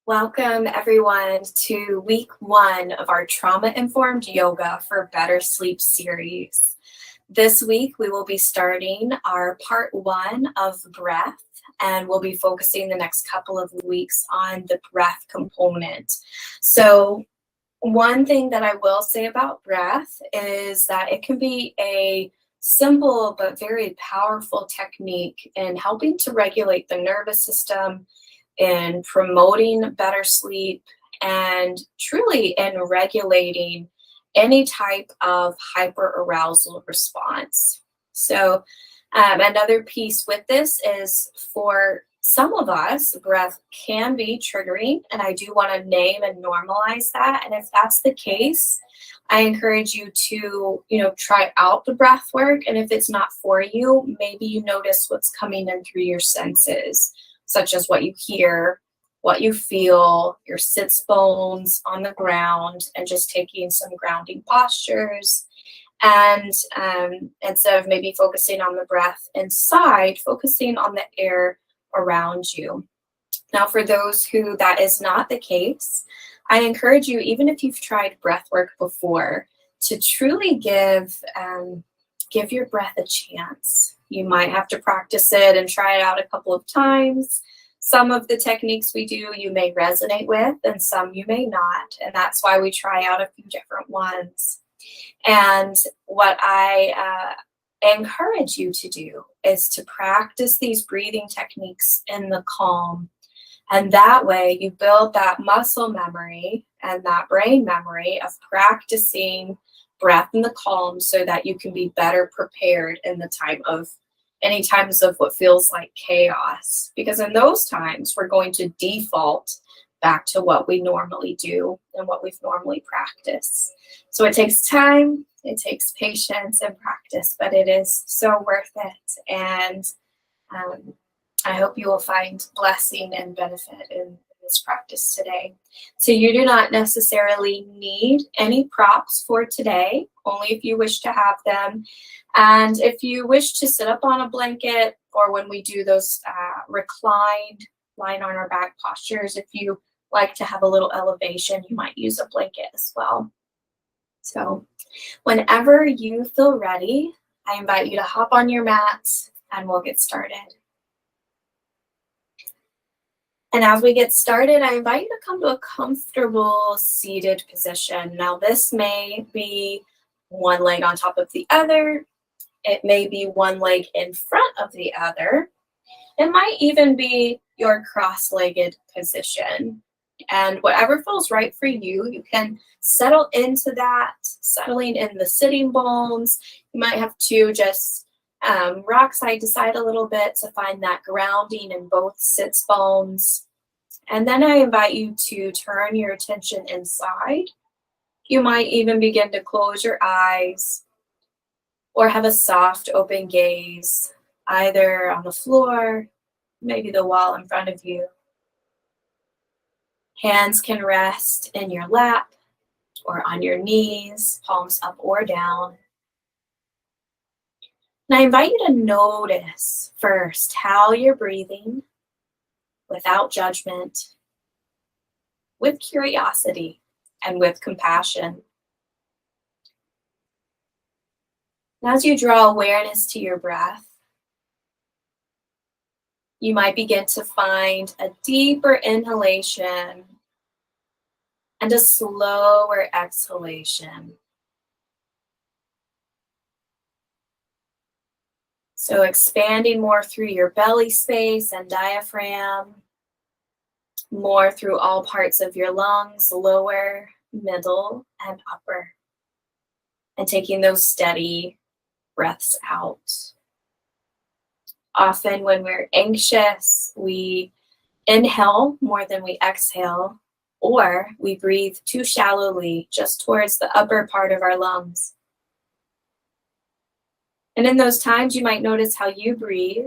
Welcome everyone to week 1 of our Trauma-Informed Yoga for Better Sleep series. This week we will be starting our part 1 of breath, and we'll be focusing the next couple of weeks on the breath component. So one thing that I will say about breath is that it can be a simple but very powerful technique in helping to regulate the nervous system, in promoting better sleep, and truly in regulating any type of hyperarousal response. So another piece with this is, for some of us, breath can be triggering, and I do want to name and normalize that. And if that's the case, I encourage you to, try out the breath work. And if it's not for you, maybe you notice what's coming in through your senses, such as what you hear, what you feel, your sits bones on the ground, and just taking some grounding postures. And instead of maybe focusing on the breath inside, focusing on the air around you. Now, for those who that is not the case, I encourage you, even if you've tried breath work before, to truly give your breath a chance. You might have to practice it and try it out a couple of times. Some of the techniques we do you may resonate with, and some you may not. And that's why we try out a few different ones. And what I encourage you to do is to practice these breathing techniques in the calm. And that way you build that muscle memory and that brain memory of practicing breath in the calm, so that you can be better prepared in the any times of what feels like chaos. Because in those times, we're going to default back to what we normally do and what we've normally practiced. So it takes time, it takes patience and practice, but it is so worth it. And I hope you will find blessing and benefit in this practice today. So you do not necessarily need any props for today, only if you wish to have them. And if you wish to sit up on a blanket, or when we do those reclined, lying on our back postures, if you like to have a little elevation, you might use a blanket as well. So whenever you feel ready, I invite you to hop on your mat and we'll get started. And as we get started, I invite you to come to a comfortable seated position. Now, this may be one leg on top of the other. It may be one leg in front of the other. It might even be your cross-legged position. And whatever feels right for you, you can settle into that, settling in the sitting bones. You might have to just rock side to side a little bit to find that grounding in both sits bones. And then I invite you to turn your attention inside. You might even begin to close your eyes or have a soft open gaze, either on the floor, maybe the wall in front of you. Hands can rest in your lap or on your knees, palms up or down. And I invite you to notice first how you're breathing, without judgment, with curiosity and with compassion. And as you draw awareness to your breath, you might begin to find a deeper inhalation and a slower exhalation. So expanding more through your belly space and diaphragm, more through all parts of your lungs, lower, middle, and upper. And taking those steady breaths out. Often when we're anxious, we inhale more than we exhale, or we breathe too shallowly, just towards the upper part of our lungs. And in those times, you might notice how you breathe,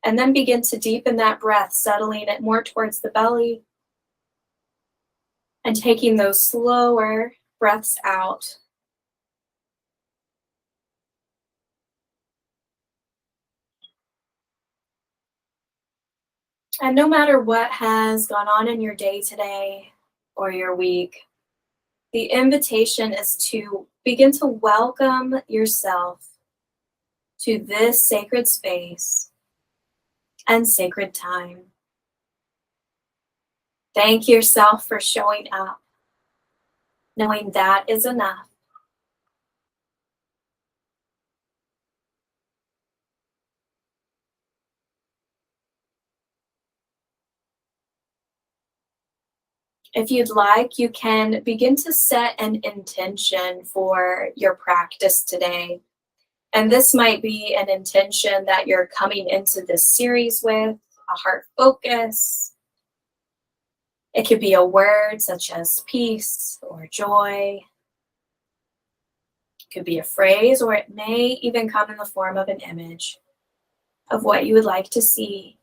and then begin to deepen that breath, settling it more towards the belly, and taking those slower breaths out. And no matter what has gone on in your day today or your week, the invitation is to begin to welcome yourself to this sacred space and sacred time. Thank yourself for showing up, knowing that is enough. If you'd like, you can begin to set an intention for your practice today. And this might be an intention that you're coming into this series with, a heart focus. It could be a word such as peace or joy. It could be a phrase, or it may even come in the form of an image of what you would like to see,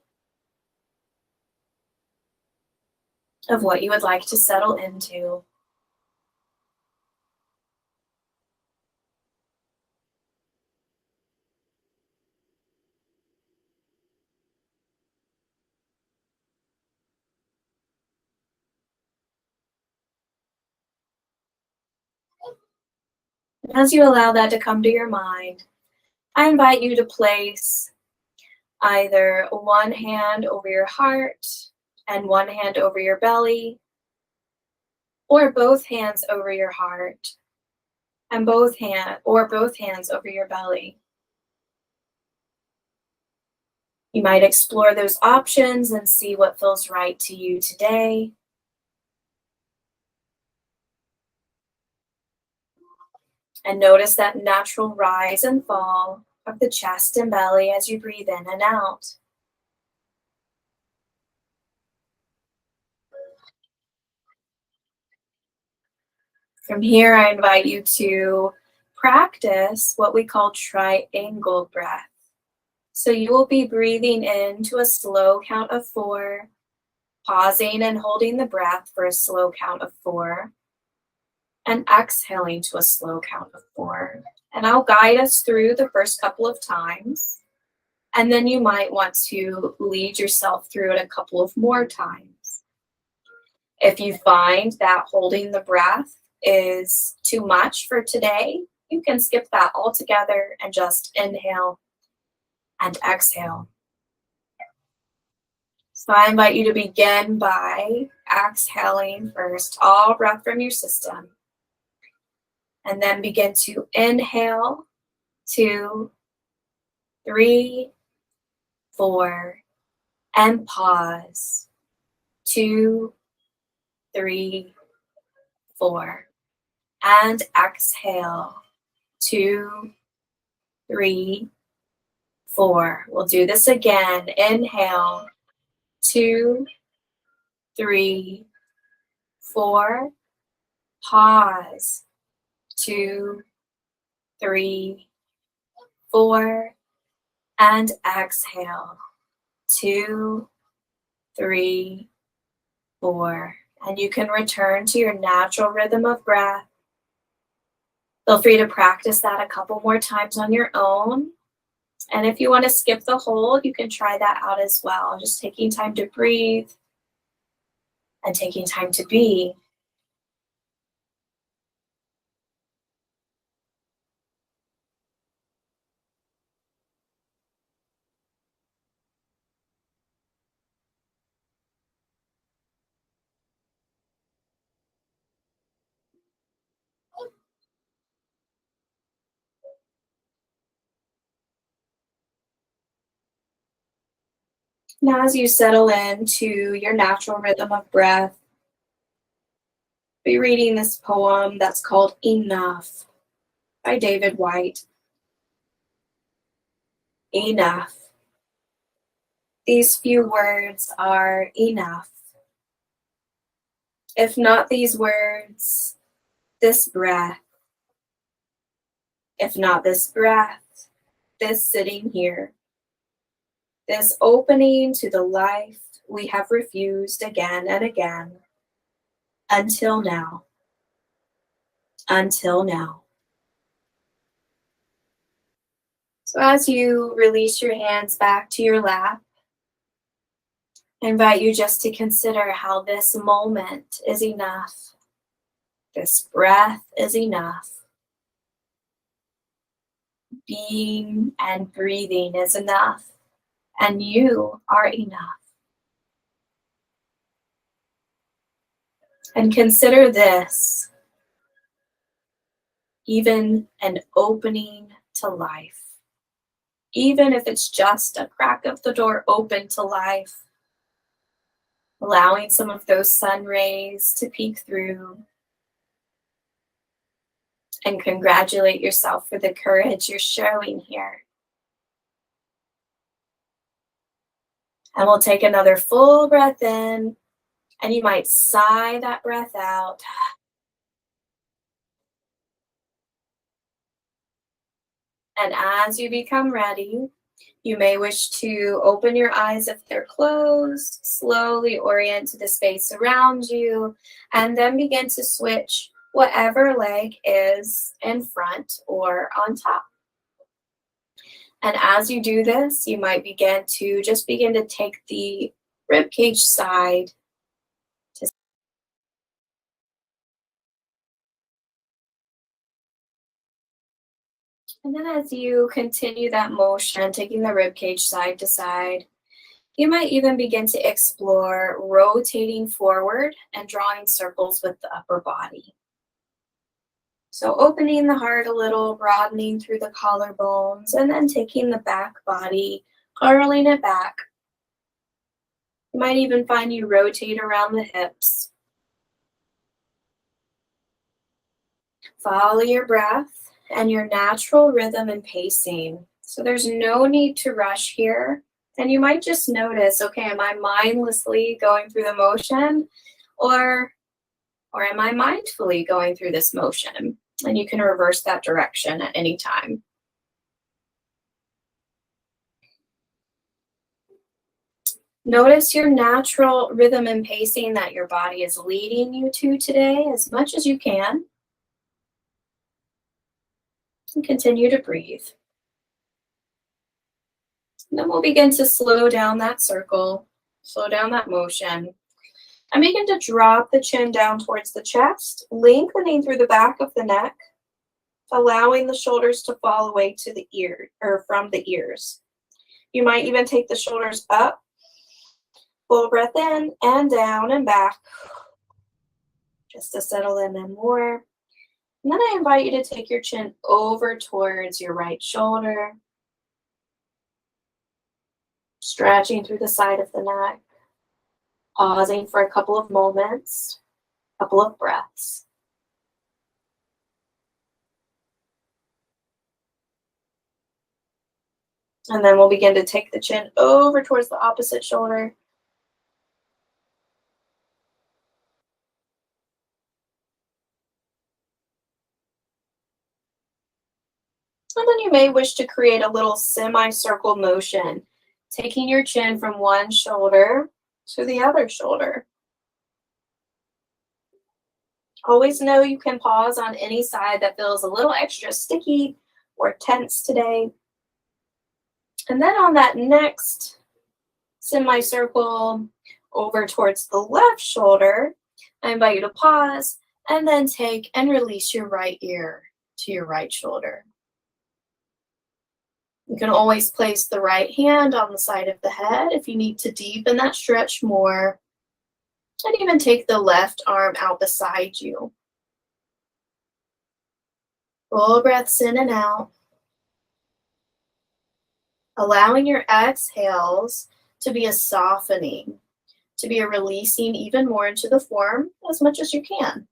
of what you would like to settle into. As you allow that to come to your mind, I invite you to place either one hand over your heart and one hand over your belly, or both hands over your heart and both hands over your belly. You might explore those options and see what feels right to you today. And notice that natural rise and fall of the chest and belly as you breathe in and out. From here, I invite you to practice what we call triangle breath. So you will be breathing in to a slow count of 4, pausing and holding the breath for a slow count of 4, and exhaling to a slow count of 4. And I'll guide us through the first couple of times. And then you might want to lead yourself through it a couple of more times. If you find that holding the breath is too much for today, you can skip that altogether and just inhale and exhale. So I invite you to begin by exhaling first all breath from your system. And then begin to inhale, 2, 3, 4, and pause, 2, 3, 4, and exhale, 2, 3, 4. We'll do this again. Inhale, 2, 3, 4, pause, 2, 3, 4, and exhale, 2, 3, 4. And you can return to your natural rhythm of breath. Feel free to practice that a couple more times on your own. And if you want to skip the hold, you can try that out as well. Just taking time to breathe and taking time to be. Now, as you settle into your natural rhythm of breath, be reading this poem that's called Enough by David Whyte. Enough. These few words are enough. If not these words, this breath. If not this breath, this sitting here. This opening to the life we have refused again and again. Until now. Until now. So as you release your hands back to your lap, I invite you just to consider how this moment is enough. This breath is enough. Being and breathing is enough. And you are enough. And consider this even an opening to life. Even if it's just a crack of the door open to life, allowing some of those sun rays to peek through. And congratulate yourself for the courage you're showing here. And we'll take another full breath in, and you might sigh that breath out. And as you become ready, you may wish to open your eyes if they're closed, slowly orient to the space around you, and then begin to switch whatever leg is in front or on top. And as you do this, you might begin to take the ribcage side to and then as you continue that motion, taking the ribcage side to side, you might even begin to explore rotating forward and drawing circles with the upper body. So opening the heart a little, broadening through the collarbones, and then taking the back body, curling it back. You might even find you rotate around the hips. Follow your breath and your natural rhythm and pacing. So there's no need to rush here. And you might just notice, okay, am I mindlessly going through the motion or am I mindfully going through this motion? And you can reverse that direction at any time. Notice your natural rhythm and pacing that your body is leading you to today as much as you can. And continue to breathe. And then we'll begin to slow down that circle, slow down that motion, and begin to drop the chin down towards the chest, lengthening through the back of the neck, allowing the shoulders to fall away to the ear or from the ears. You might even take the shoulders up, full breath in and down and back, just to settle in and more. And then I invite you to take your chin over towards your right shoulder, stretching through the side of the neck, pausing for a couple of moments, a couple of breaths. And then we'll begin to take the chin over towards the opposite shoulder. And then you may wish to create a little semicircle motion, taking your chin from one shoulder to the other shoulder. Always know you can pause on any side that feels a little extra sticky or tense today. And then on that next semicircle over towards the left shoulder, I invite you to pause and then take and release your right ear to your right shoulder. You can always place the right hand on the side of the head if you need to deepen that stretch more. And even take the left arm out beside you. Full breaths in and out. Allowing your exhales to be a softening, to be a releasing even more into the form as much as you can.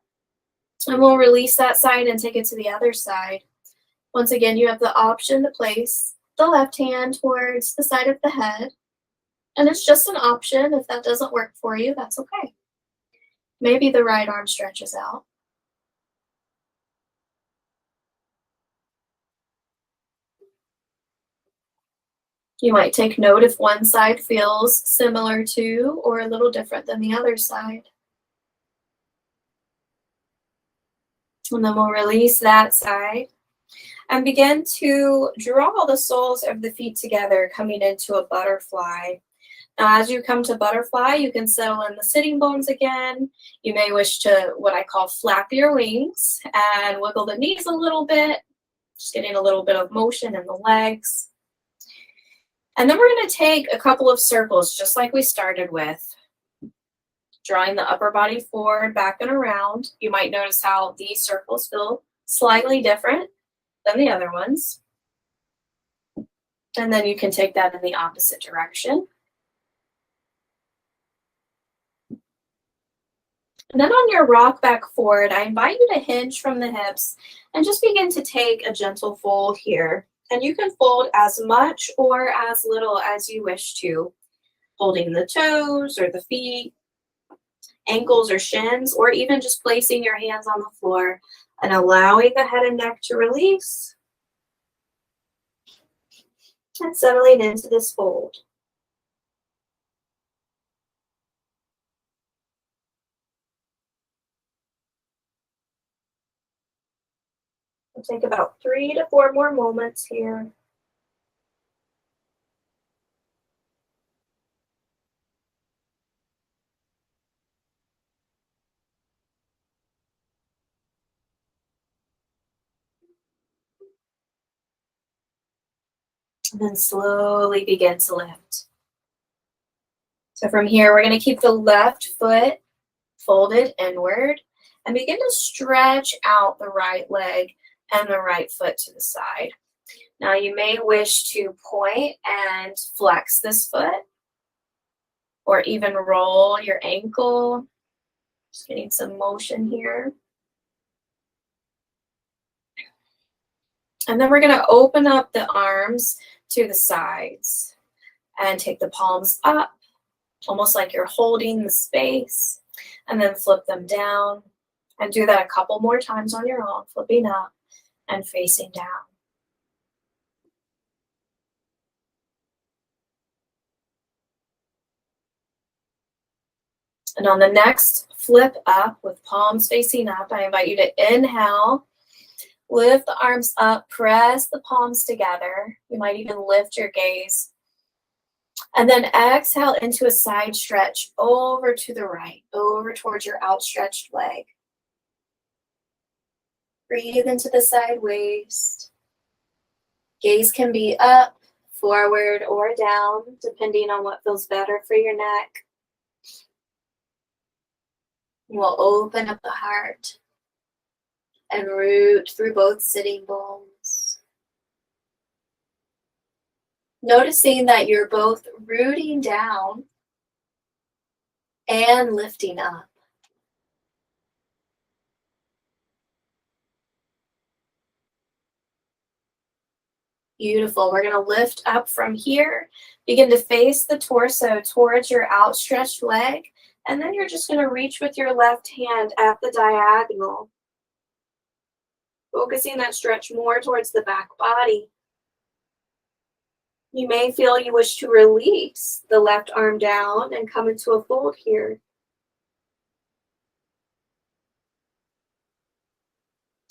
And we'll release that side and take it to the other side. Once again, you have the option to place the left hand towards the side of the head. And it's just an option. If that doesn't work for you, that's okay. Maybe the right arm stretches out. You might take note if one side feels similar to or a little different than the other side. And then we'll release that side and begin to draw the soles of the feet together, coming into a butterfly. Now, as you come to butterfly, you can settle in the sitting bones again. You may wish to, what I call, flap your wings and wiggle the knees a little bit, just getting a little bit of motion in the legs. And then we're going to take a couple of circles, just like we started with, drawing the upper body forward, back, and around. You might notice how these circles feel slightly different than the other ones. And then you can take that in the opposite direction. And then on your rock back forward, I invite you to hinge from the hips and just begin to take a gentle fold here. And you can fold as much or as little as you wish to, holding the toes or the feet, ankles or shins, or even just placing your hands on the floor and allowing the head and neck to release and settling into this fold. We'll take about 3 to 4 more moments here. And then slowly begin to lift. So from here, we're going to keep the left foot folded inward and begin to stretch out the right leg and the right foot to the side. Now you may wish to point and flex this foot or even roll your ankle. Just getting some motion here. And then we're going to open up the arms to the sides and take the palms up, almost like you're holding the space, and then flip them down. And do that a couple more times on your own, flipping up and facing down. And on the next flip up with palms facing up, I invite you to inhale, lift the arms up, press the palms together. You might even lift your gaze. And then exhale into a side stretch over to the right, over towards your outstretched leg. Breathe into the side waist. Gaze can be up, forward, or down, depending on what feels better for your neck. We'll open up the heart and root through both sitting bones. Noticing that you're both rooting down and lifting up. Beautiful. We're going to lift up from here. Begin to face the torso towards your outstretched leg. And then you're just going to reach with your left hand at the diagonal. Focusing that stretch more towards the back body. You may feel you wish to release the left arm down and come into a fold here.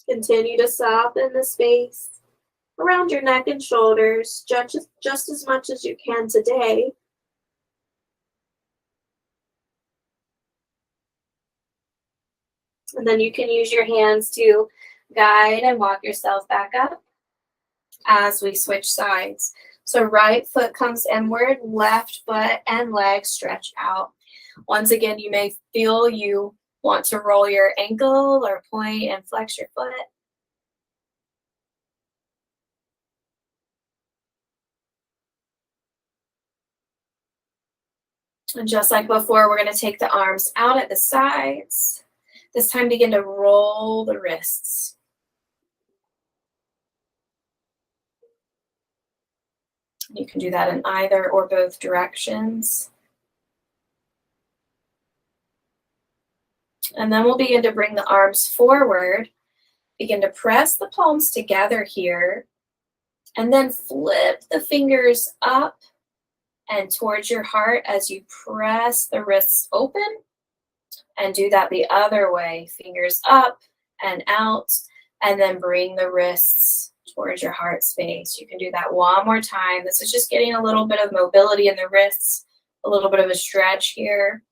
Continue to soften the space around your neck and shoulders just as much as you can today. And then you can use your hands to guide and walk yourself back up as we switch sides. So right foot comes inward, left foot and leg stretch out. Once again, you may feel you want to roll your ankle or point and flex your foot. And just like before, we're going to take the arms out at the sides. This time, begin to roll the wrists. You can do that in either or both directions. And then we'll begin to bring the arms forward. Begin to press the palms together here. And then flip the fingers up and towards your heart as you press the wrists open. And do that the other way. Fingers up and out. And then bring the wrists towards your heart space. You can do that one more time. This is just getting a little bit of mobility in the wrists a little bit of a stretch here.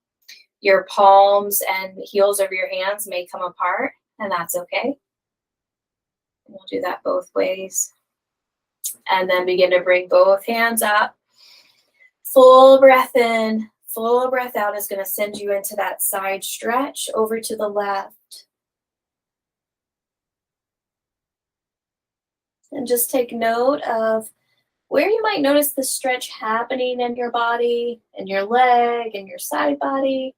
Your palms and heels of your hands may come apart, and that's okay. We'll do that both ways. And then begin to bring both hands up. Full breath in, full breath out is going to send you into that side stretch over to the left. And just take note of where you might notice the stretch happening in your body, in your leg, in your side body,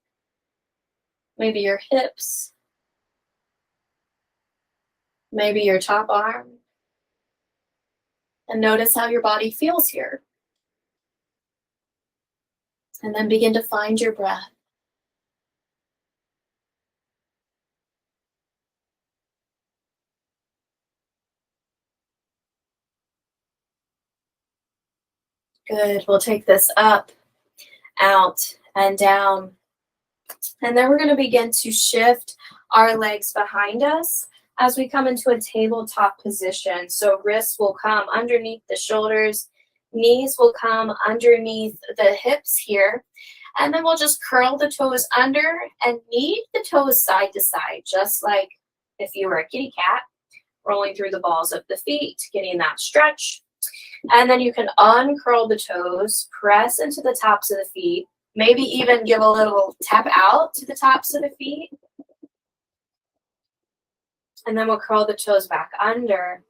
maybe your hips, maybe your top arm. And notice how your body feels here. And then begin to find your breath. Good. We'll take this up, out, and down. And then we're going to begin to shift our legs behind us as we come into a tabletop position. So wrists will come underneath the shoulders, knees will come underneath the hips here. And then we'll just curl the toes under and knead the toes side to side, just like if you were a kitty cat, rolling through the balls of the feet, getting that stretch. And then you can uncurl the toes, press into the tops of the feet, maybe even give a little tap out to the tops of the feet. And then we'll curl the toes back under.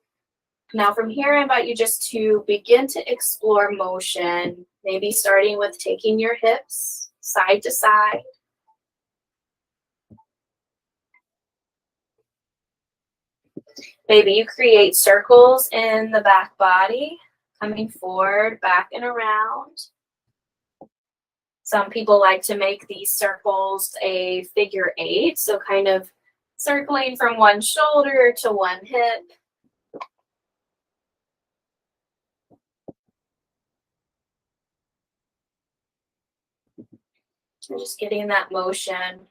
Now from here, I invite you just to begin to explore motion, maybe starting with taking your hips side to side. Maybe you create circles in the back body, coming forward, back and around. Some people like to make these circles a figure 8, so kind of circling from one shoulder to one hip. So just getting that motion.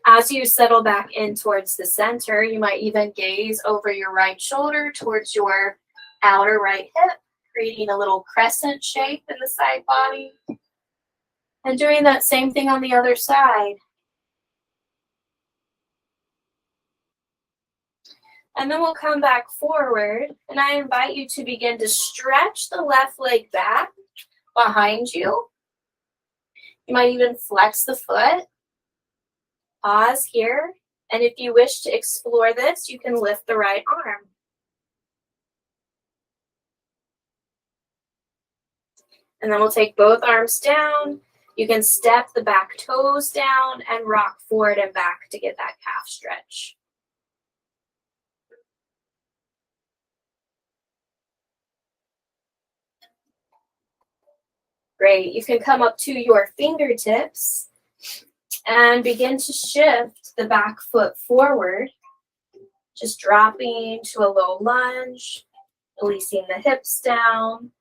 As you settle back in towards the center, you might even gaze over your right shoulder towards your outer right hip, creating a little crescent shape in the side body. And doing that same thing on the other side. And then we'll come back forward, and I invite you to begin to stretch the left leg back behind you. You might even flex the foot. Pause here, and if you wish to explore this, you can lift the right arm. And then we'll take both arms down. You can step the back toes down and rock forward and back to get that calf stretch. Great. You can come up to your fingertips and begin to shift the back foot forward, just dropping to a low lunge, releasing the hips down.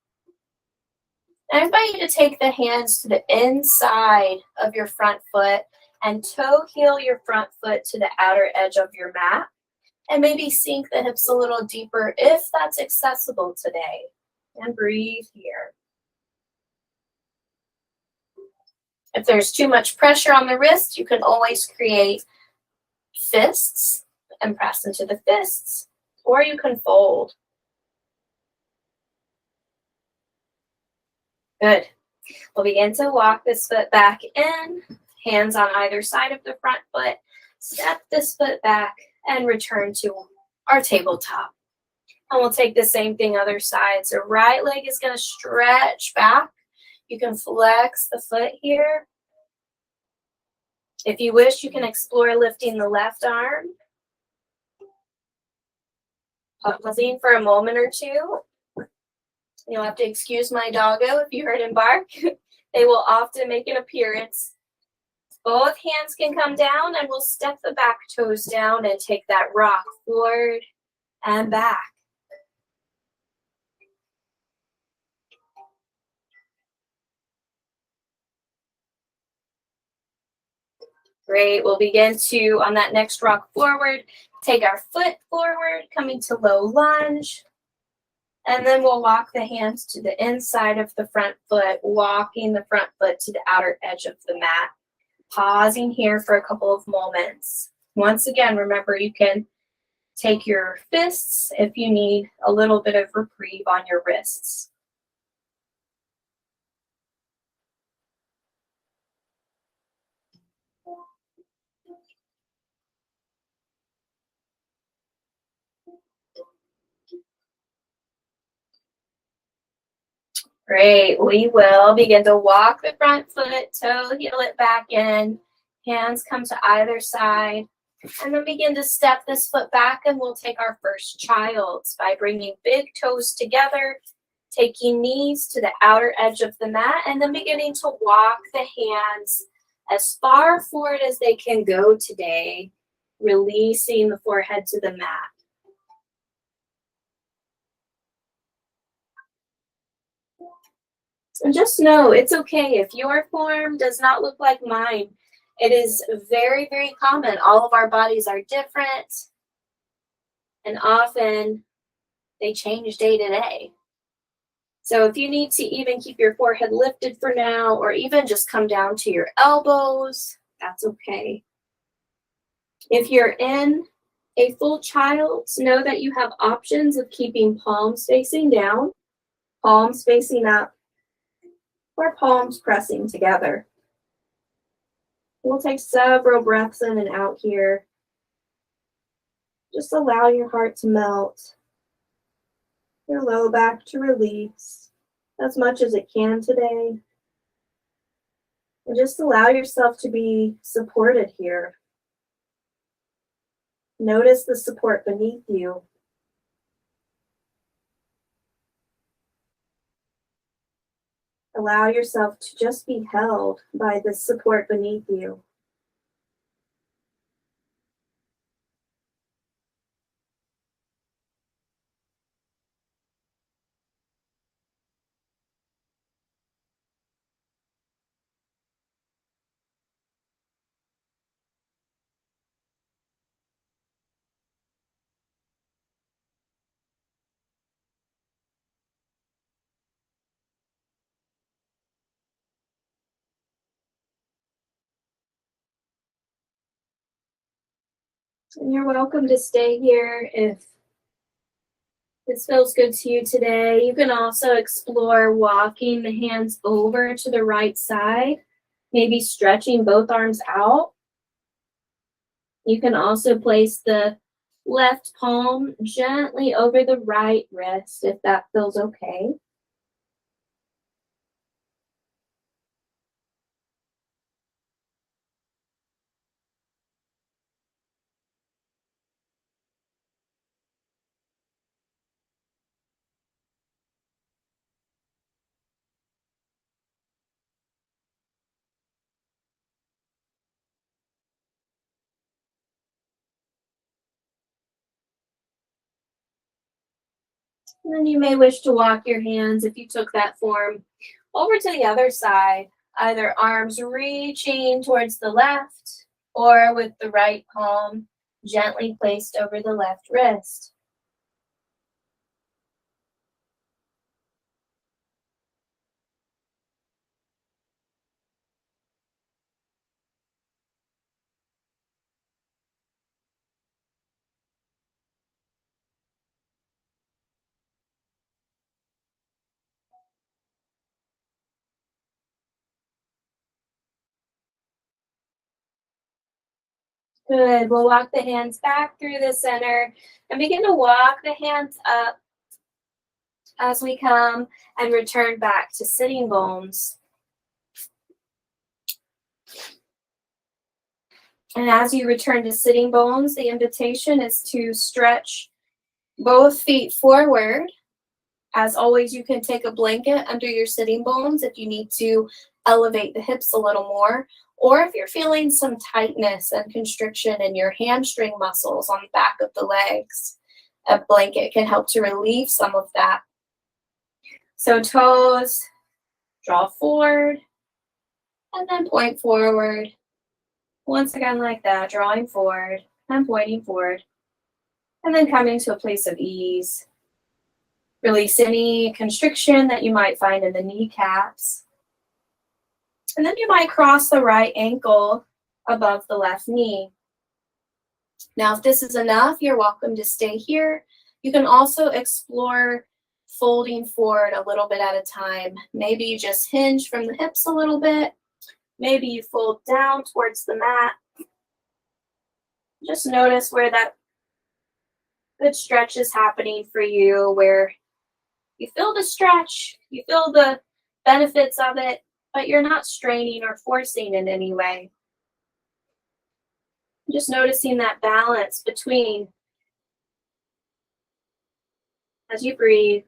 I invite you to take the hands to the inside of your front foot and toe heel your front foot to the outer edge of your mat, and maybe sink the hips a little deeper if that's accessible today. And breathe here. If there's too much pressure on the wrist, you can always create fists and press into the fists, or you can fold. Good. We'll begin to walk this foot back in, hands on either side of the front foot, step this foot back, and return to our tabletop. And we'll take the same thing other side. So right leg is going to stretch back. You can flex the foot here. If you wish, you can explore lifting the left arm. Pausing for a moment or two. You'll have to excuse my doggo if you heard him bark. They will often make an appearance. Both hands can come down, and we'll step the back toes down and take that rock forward and back. Great. We'll begin to, on that next rock forward, take our foot forward, coming to low lunge. And then we'll walk the hands to the inside of the front foot, walking the front foot to the outer edge of the mat. Pausing here for a couple of moments. Once again, remember you can take your fists if you need a little bit of reprieve on your wrists. Great. We will begin to walk the front foot, toe, heel it back in. Hands come to either side. And then begin to step this foot back, and we'll take our first child's by bringing big toes together, taking knees to the outer edge of the mat, and then beginning to walk the hands as far forward as they can go today, releasing the forehead to the mat. And just know it's okay if your form does not look like mine. It is very, very common. All of our bodies are different, and often they change day to day. So if you need to even keep your forehead lifted for now, or even just come down to your elbows, that's okay. If you're in a full child's, know that you have options of keeping palms facing down, palms facing up, or palms pressing together. We'll take several breaths in and out here. Just allow your heart to melt, your low back to release as much as it can today. And just allow yourself to be supported here. Notice the support beneath you. Allow yourself to just be held by the support beneath you. And you're welcome to stay here if this feels good to you today. You can also explore walking the hands over to the right side, maybe stretching both arms out. You can also place the left palm gently over the right wrist if that feels okay. And then you may wish to walk your hands, if you took that form, over to the other side, either arms reaching towards the left or with the right palm gently placed over the left wrist. Good. We'll walk the hands back through the center and begin to walk the hands up as we come and return back to sitting bones. And as you return to sitting bones, the invitation is to stretch both feet forward. As always, you can take a blanket under your sitting bones if you need to elevate the hips a little more, or if you're feeling some tightness and constriction in your hamstring muscles on the back of the legs, a blanket can help to relieve some of that. So toes, draw forward, and then point forward. Once again like that, drawing forward and pointing forward, and then coming to a place of ease. Release any constriction that you might find in the kneecaps. And then you might cross the right ankle above the left knee. Now, if this is enough, you're welcome to stay here. You can also explore folding forward a little bit at a time. Maybe you just hinge from the hips a little bit. Maybe you fold down towards the mat. Just notice where that good stretch is happening for you, where you feel the stretch, you feel the benefits of it, but you're not straining or forcing in any way. Just noticing that balance between, as you breathe,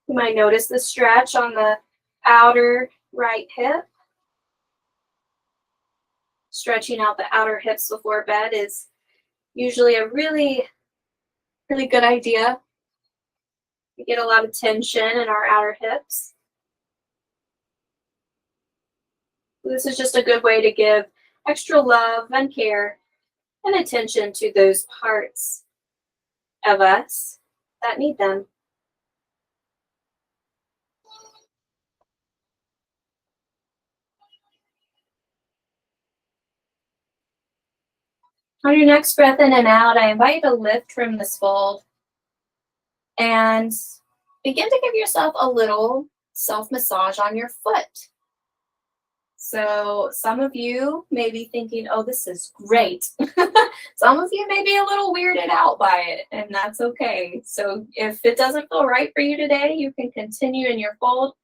you might notice the stretch on the outer right hip. Stretching out the outer hips before bed is usually a really good idea. We get a lot of tension in our outer hips. This is just a good way to give extra love and care and attention to those parts of us that need them. On your next breath in and out, I invite you to lift from this fold and begin to give yourself a little self-massage on your foot. So some of you may be thinking, oh, this is great. Some of you may be a little weirded out by it, and that's okay. So if it doesn't feel right for you today, you can continue in your fold.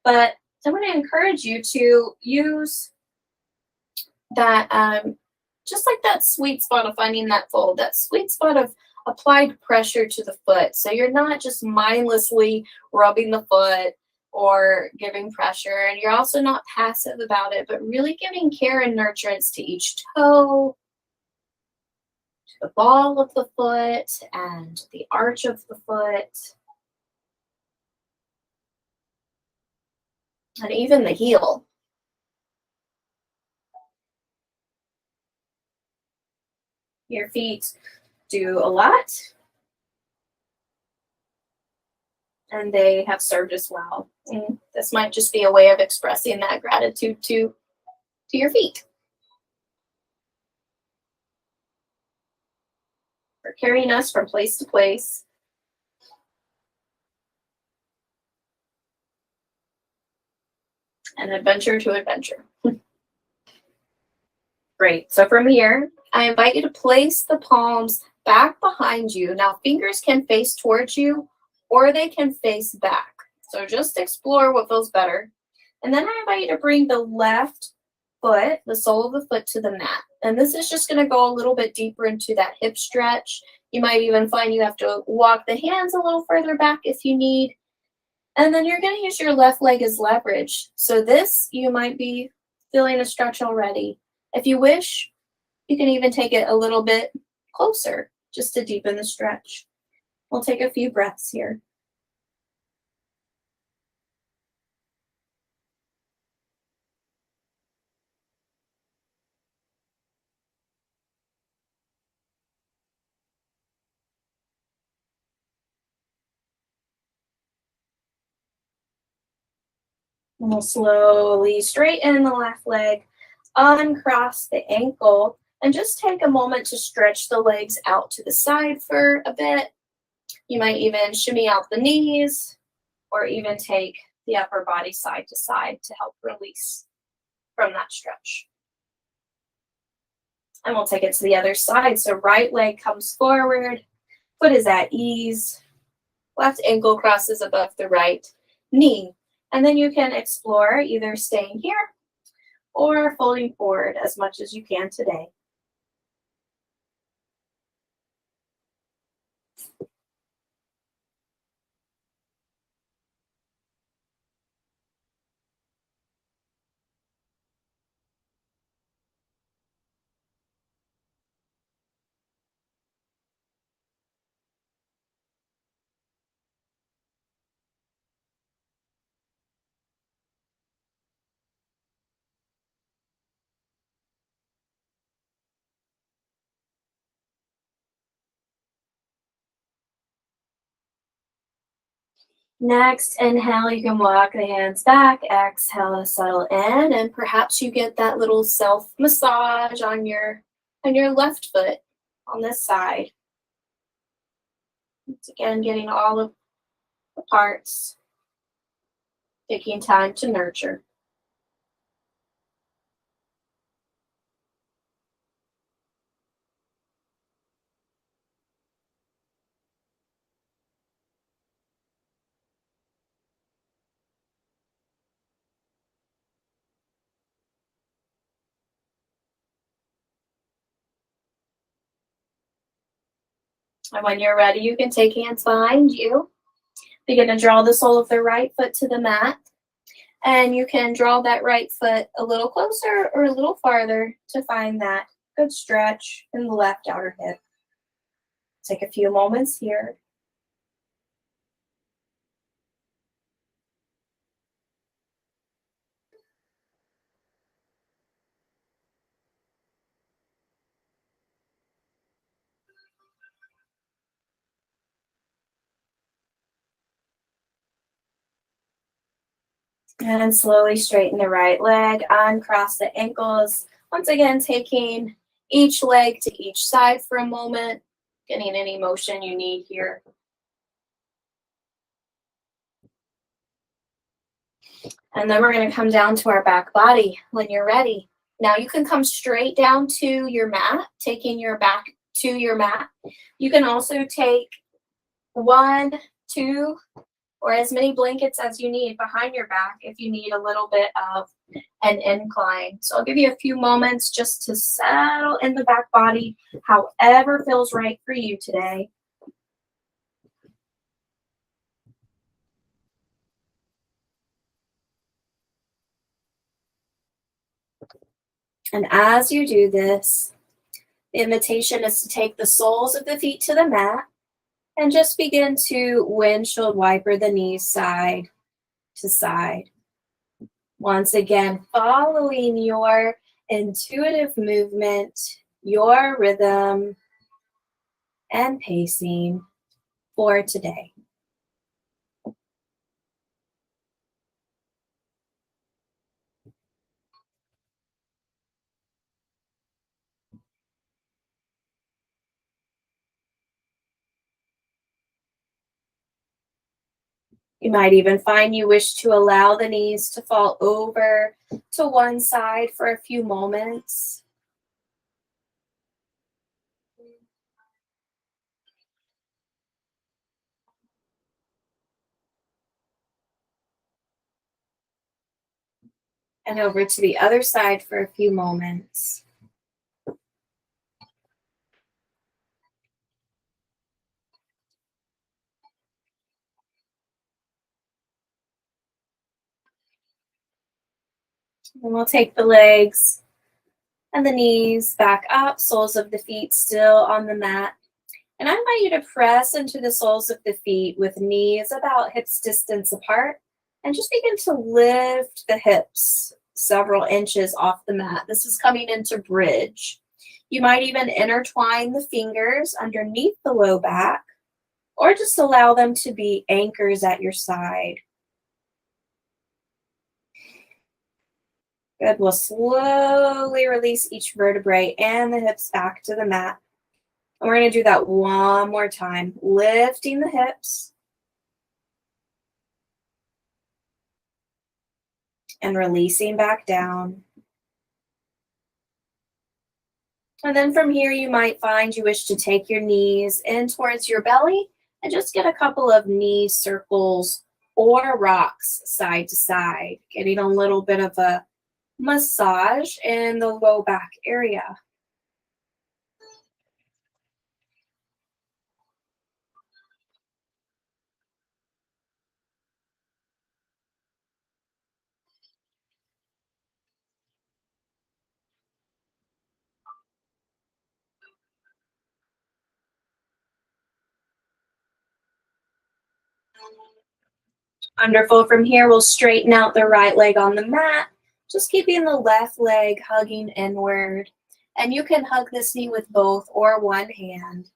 But I'm going to encourage you to use that, just like that sweet spot of finding that fold, that sweet spot of applied pressure to the foot. So you're not just mindlessly rubbing the foot or giving pressure, and you're also not passive about it, but really giving care and nurturance to each toe, to the ball of the foot, and the arch of the foot, and even the heel. Your feet do a lot, and they have served us well. And this might just be a way of expressing that gratitude to your feet for carrying us from place to place. And adventure to adventure. Great. So from here, I invite you to place the palms back behind you. Now, fingers can face towards you or they can face back. So just explore what feels better. And then I invite you to bring the left foot, the sole of the foot, to the mat. And this is just going to go a little bit deeper into that hip stretch. You might even find you have to walk the hands a little further back if you need. And then you're going to use your left leg as leverage. So this, you might be feeling a stretch already. If you wish, you can even take it a little bit closer just to deepen the stretch. We'll take a few breaths here. And we'll slowly straighten the left leg, uncross the ankle, and just take a moment to stretch the legs out to the side for a bit. You might even shimmy out the knees or even take the upper body side to side to help release from that stretch. And we'll take it to the other side. So right leg comes forward, foot is at ease, left ankle crosses above the right knee. And then you can explore either staying here or folding forward as much as you can today. Next, inhale, you can walk the hands back. Exhale, settle in, and perhaps you get that little self massage on your left foot on this side. Once again, getting all of the parts, taking time to nurture. And when you're ready, you can take hands behind you. Begin to draw the sole of the right foot to the mat. And you can draw that right foot a little closer or a little farther to find that good stretch in the left outer hip. Take a few moments here. And slowly straighten the right leg, uncross the ankles. Once again, taking each leg to each side for a moment, getting any motion you need here. And then we're going to come down to our back body when you're ready. Now you can come straight down to your mat, taking your back to your mat. You can also take 1, 2, or as many blankets as you need behind your back if you need a little bit of an incline. So I'll give you a few moments just to settle in the back body, however feels right for you today. And as you do this, the invitation is to take the soles of the feet to the mat and just begin to windshield wiper the knees side to side. Once again, following your intuitive movement, your rhythm, and pacing for today. You might even find you wish to allow the knees to fall over to one side for a few moments. And over to the other side for a few moments. And we'll take the legs and the knees back up, soles of the feet still on the mat. And I invite you to press into the soles of the feet with knees about hips distance apart and just begin to lift the hips several inches off the mat. This is coming into bridge. You might even intertwine the fingers underneath the low back or just allow them to be anchors at your side. Good. We'll slowly release each vertebrae and the hips back to the mat. And we're going to do that one more time, lifting the hips and releasing back down. And then from here, you might find you wish to take your knees in towards your belly and just get a couple of knee circles or rocks side to side, getting a little bit of a massage in the low back area. Wonderful. From here, we'll straighten out the right leg on the mat, just keeping the left leg hugging inward. And you can hug this knee with both or one hand.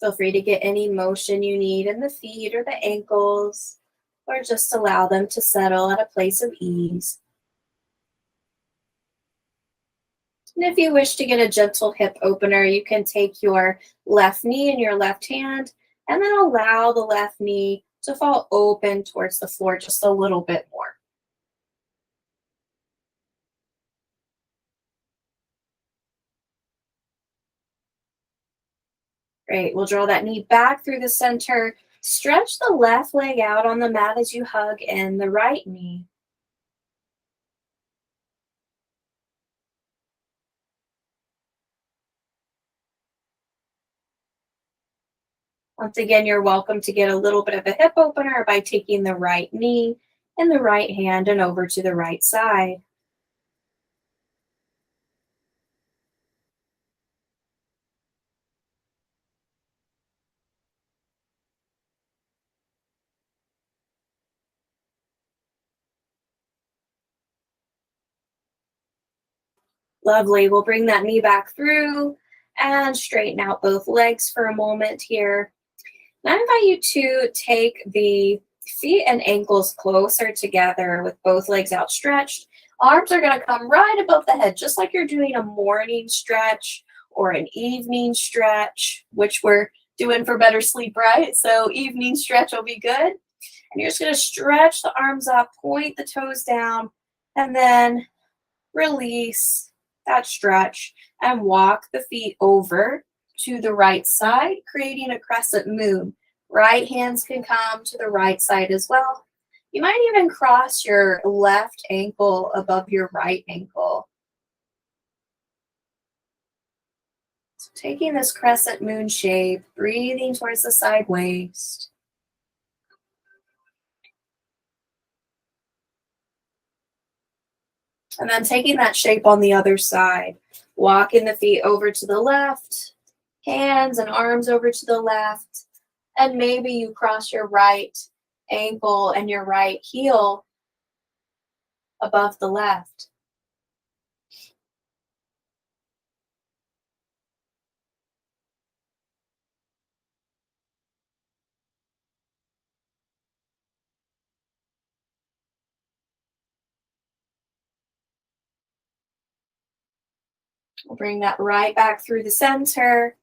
Feel free to get any motion you need in the feet or the ankles, or just allow them to settle at a place of ease. And if you wish to get a gentle hip opener, you can take your left knee in your left hand and then allow the left knee to fall open towards the floor just a little bit more. Great. We'll draw that knee back through the center. Stretch the left leg out on the mat as you hug in the right knee. Once again, you're welcome to get a little bit of a hip opener by taking the right knee in the right hand and over to the right side. Lovely. We'll bring that knee back through and straighten out both legs for a moment here. And I invite you to take the feet and ankles closer together with both legs outstretched. Arms are going to come right above the head, just like you're doing a morning stretch or an evening stretch, which we're doing for better sleep, right? So evening stretch will be good. And you're just going to stretch the arms up, point the toes down, and then release that stretch and walk the feet over to the right side, creating a crescent moon. Right hands can come to the right side as well. You might even cross your left ankle above your right ankle. So taking this crescent moon shape, breathing towards the side waist. And then taking that shape on the other side, walking the feet over to the left, hands and arms over to the left, and maybe you cross your right ankle and your right heel above the left. We'll bring that right back through the center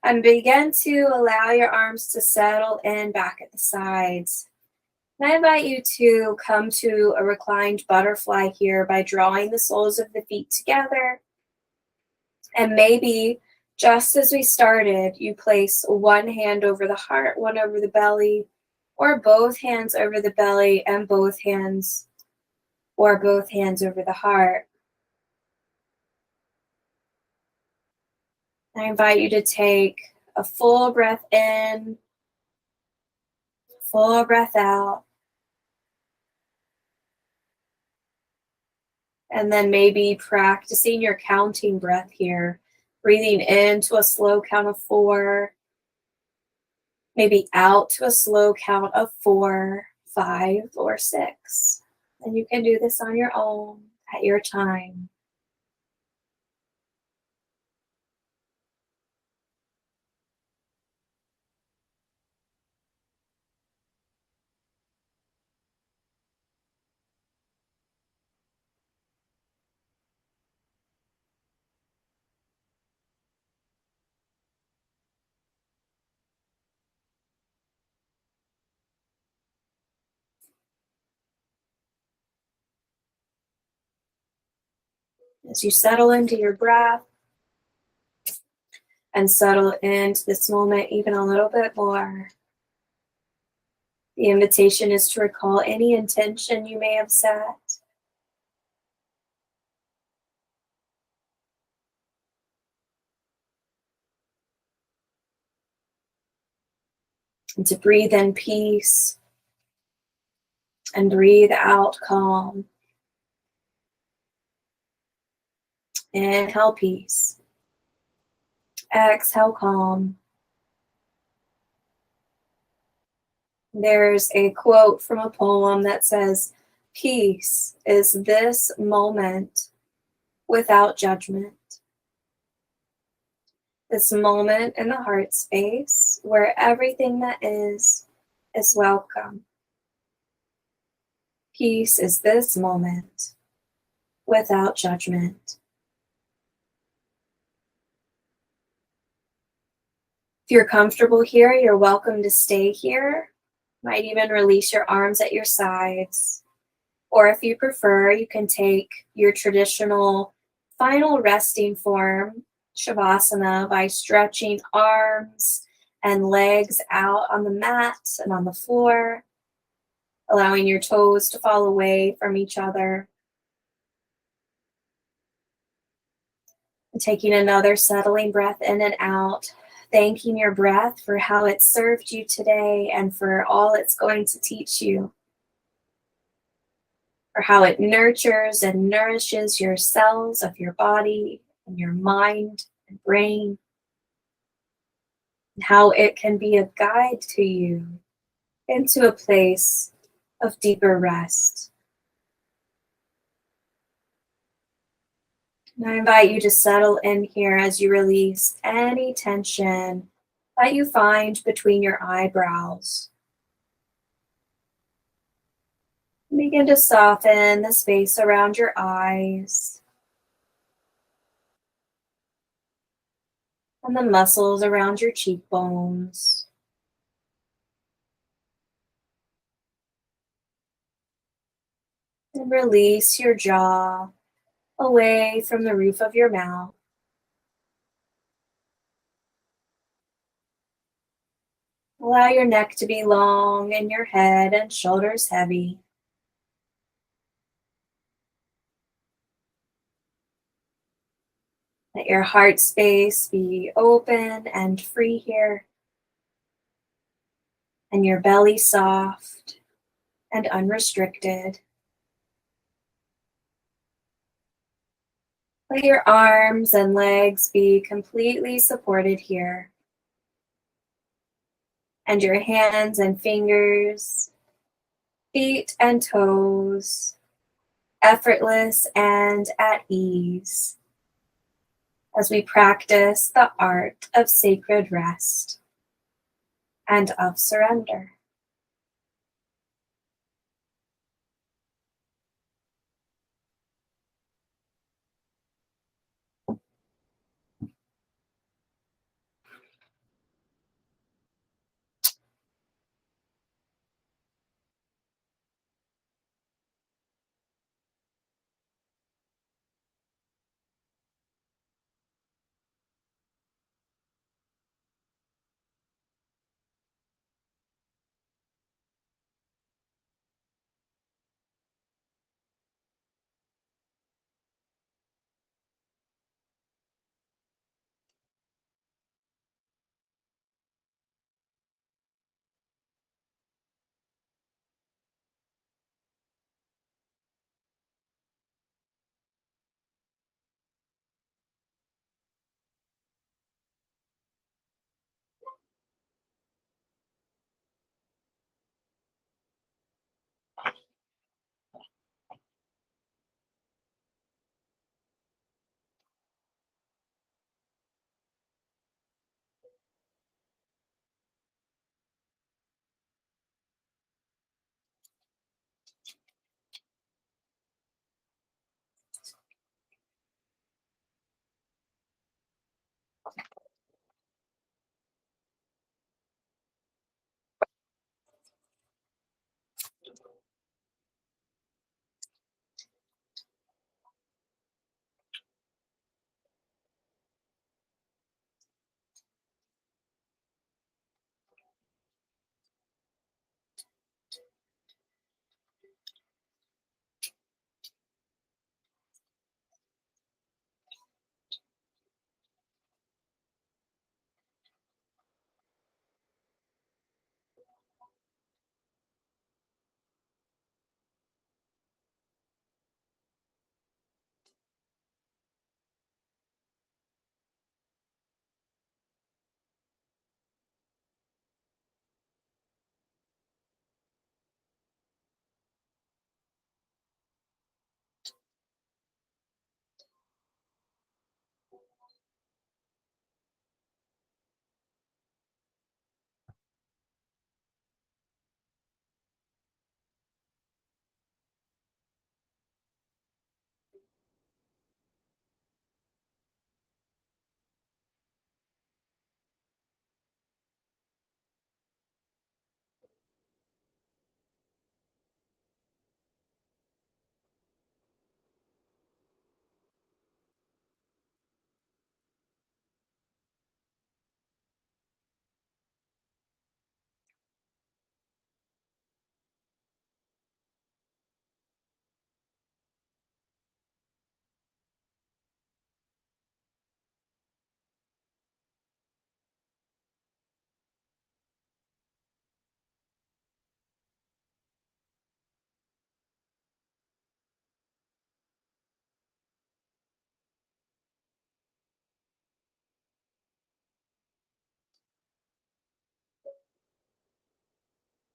and begin to allow your arms to settle in back at the sides. And I invite you to come to a reclined butterfly here by drawing the soles of the feet together. And maybe, just as we started, you place one hand over the heart, one over the belly, or both hands over the belly and both hands over the heart. I invite you to take a full breath in, full breath out, and then maybe practicing your counting breath here, breathing into a slow count of 4, maybe out to a slow count of 4, 5, or 6. And you can do this on your own at your time. As you settle into your breath and settle into this moment even a little bit more, the invitation is to recall any intention you may have set. And to breathe in peace and breathe out calm. Inhale peace. Exhale calm. There's a quote from a poem that says, "Peace is this moment without judgment." This moment in the heart space where everything that is welcome. Peace is this moment without judgment. If you're comfortable here, you're welcome to stay here. Might even release your arms at your sides. Or if you prefer, you can take your traditional final resting form, Shavasana, by stretching arms and legs out on the mat and on the floor, allowing your toes to fall away from each other. And taking another settling breath in and out, thanking your breath for how it served you today and for all it's going to teach you, for how it nurtures and nourishes your cells of your body and your mind and brain, and how it can be a guide to you into a place of deeper rest. And I invite you to settle in here as you release any tension that you find between your eyebrows. Begin to soften the space around your eyes and the muscles around your cheekbones. And release your jaw away from the roof of your mouth. Allow your neck to be long and your head and shoulders heavy. Let your heart space be open and free here, and your belly soft and unrestricted. Let your arms and legs be completely supported here, and your hands and fingers, feet and toes, effortless and at ease as we practice the art of sacred rest and of surrender.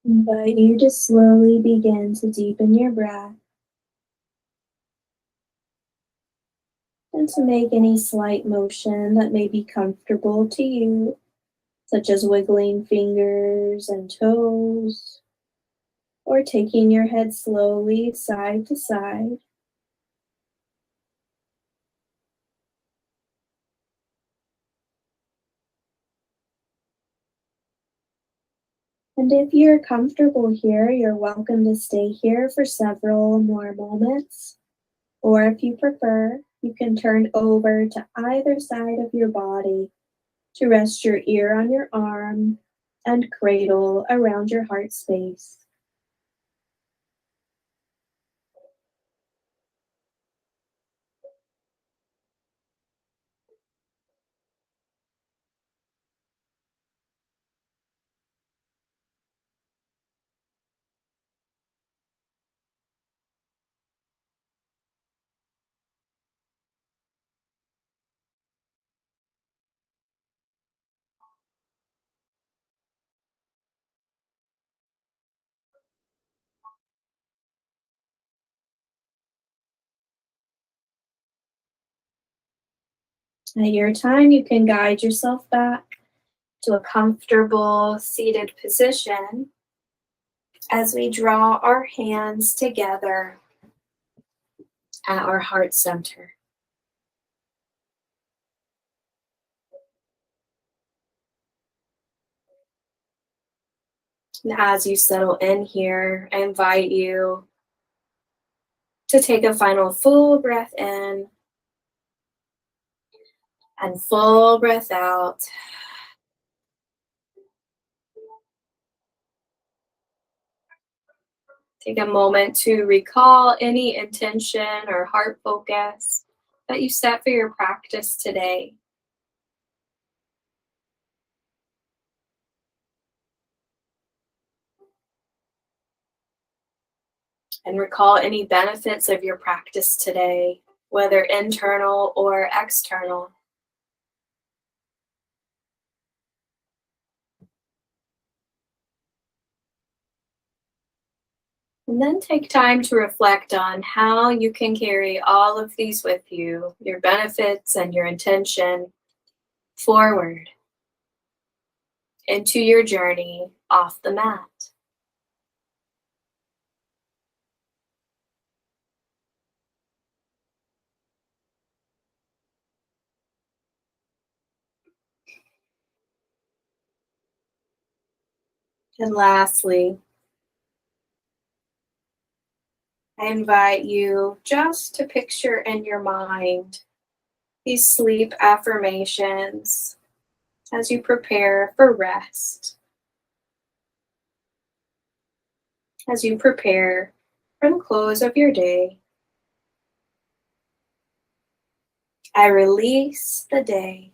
Invite you to slowly begin to deepen your breath and to make any slight motion that may be comfortable to you, such as wiggling fingers and toes, or taking your head slowly side to side. And if you're comfortable here, you're welcome to stay here for several more moments. Or if you prefer, you can turn over to either side of your body to rest your ear on your arm and cradle around your heart space. At your time, you can guide yourself back to a comfortable seated position as we draw our hands together at our heart center. And as you settle in here, I invite you to take a final full breath in and full breath out. Take a moment to recall any intention or heart focus that you set for your practice today. And recall any benefits of your practice today, whether internal or external. And then take time to reflect on how you can carry all of these with you, your benefits and your intention, forward into your journey off the mat. And lastly, I invite you just to picture in your mind these sleep affirmations as you prepare for rest, as you prepare for the close of your day. I release the day,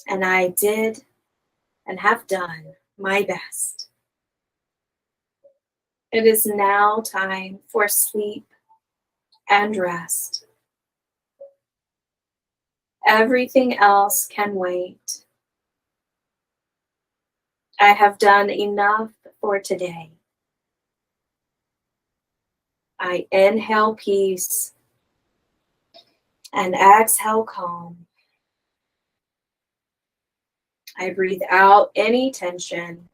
and I did and have done my best. It is now time for sleep and rest. Everything else can wait. I have done enough for today. I inhale peace and exhale calm. I breathe out any tension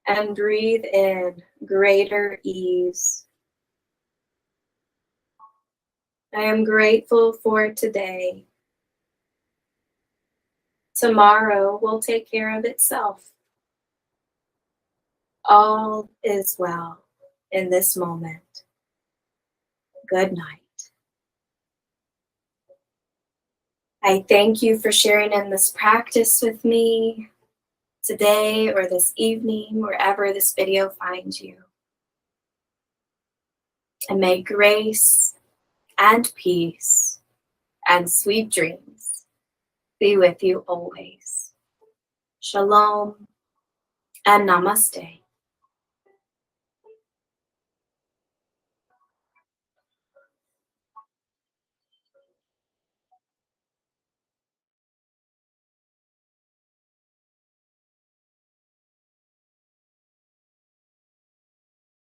and breathe in greater ease. I am grateful for today. Tomorrow will take care of itself. All is well in this moment. Good night. I thank you for sharing in this practice with me today or this evening, wherever this video finds you. And may grace and peace and sweet dreams be with you always. Shalom and namaste.